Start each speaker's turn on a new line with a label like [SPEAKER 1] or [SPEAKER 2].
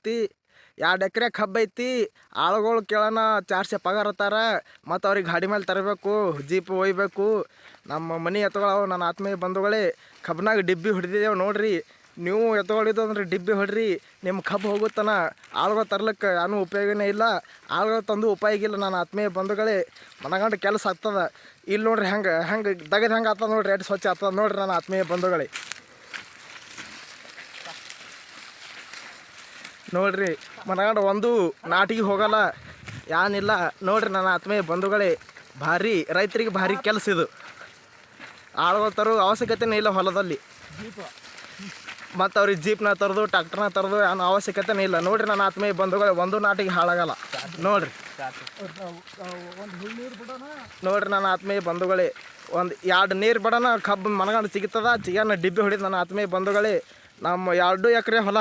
[SPEAKER 1] ಐತಿ, 2 ಎಕರೆ ಕಬ್ಬು ಐತಿ. ಆಳುಗಳು ಕೇಳೋಣ 400 ಪಗಾರ ಅತ್ತಾರ. ಮತ್ತು ಅವ್ರಿಗೆ ಗಾಡಿ ಮೇಲೆ ತರಬೇಕು, ಜೀಪ್ ಒಯ್ಬೇಕು. ನಮ್ಮ ಮನೆ ಎತ್ತುಗಳು ನನ್ನ ಆತ್ಮೀಯ ಬಂಧುಗಳೇ, ಕಬ್ಬನಾಗ ಡಿಬ್ಬಿ ಹೊಡೆದಿದ್ದೇವೆ ನೋಡ್ರಿ. ನೀವು ಎತ್ತುಗಳಿದ್ದು ಅಂದ್ರೆ ಡಿಬ್ಬಿ ಹೊಡ್ರಿ, ನಿಮ್ಮ ಕಬ್ಬು ಹೋಗುತ್ತಾನ. ಆಳುಗಳು ತರ್ಲಿಕ್ಕೆ ಏನೂ ಉಪಯೋಗನೇ ಇಲ್ಲ, ಆಳುಗಳು ತಂದು ಉಪಯೋಗ ಇಲ್ಲ ನನ್ನ ಆತ್ಮೀಯ ಬಂಧುಗಳೇ. ಮನಗಂಡು ಕೆಲಸ ಆಗ್ತದೆ. ಇಲ್ಲಿ ನೋಡ್ರಿ ಹೆಂಗೆ ದಗದು ಹೆಂಗೆ ಆಗ್ತದೆ ನೋಡ್ರಿ, ಎಷ್ಟು ಸ್ವಚ್ಛ ಆಗ್ತದೆ ನೋಡ್ರಿ ನನ್ನ ಆತ್ಮೀಯ ಬಂಧುಗಳೇ. ನೋಡ್ರಿ ಮನಗಂಡು ಒಂದು ನಾಟಿಗೆ ಹೋಗಲ್ಲ, ಏನಿಲ್ಲ ನೋಡ್ರಿ ನನ್ನ ಆತ್ಮೀಯ ಬಂಧುಗಳೇ. ಭಾರಿ ರೈತರಿಗೆ ಭಾರಿ ಕೆಲಸ ಇದು. ಆಳುಗಳು ತರೋ ಅವಶ್ಯಕತೆನೇ ಇಲ್ಲ ಹೊಲದಲ್ಲಿ. ಮತ್ತು ಅವ್ರಿಗೆ ಜೀಪ್ನ ತರೋದು, ಟ್ಯಾಕ್ಟರ್ನ ತರೋದು ಅನ್ನೋ ಅವಶ್ಯಕತೆನೇ ಇಲ್ಲ. ನೋಡ್ರಿ ನನ್ನ ಆತ್ಮೀಯ ಬಂಧುಗಳೇ, ಒಂದು ನಾಟಿಗೆ ಹಾಳಾಗಲ್ಲ ನೋಡ್ರಿ. ನೋಡ್ರಿ ನನ್ನ ಆತ್ಮೀಯ ಬಂಧುಗಳೇ, 2 ನೀರು ಬಿಡೋಣ ಕಬ್ಬು ಮನಗಂಡು ಸಿಗ್ತದ. ಚಿಗನ ಡಿಬ್ಬಿ ಹೊಡಿದು ನನ್ನ ಆತ್ಮೀಯ ಬಂಧುಗಳೇ. ನಮ್ಮ 2 ಎಕರೆ ಹೊಲ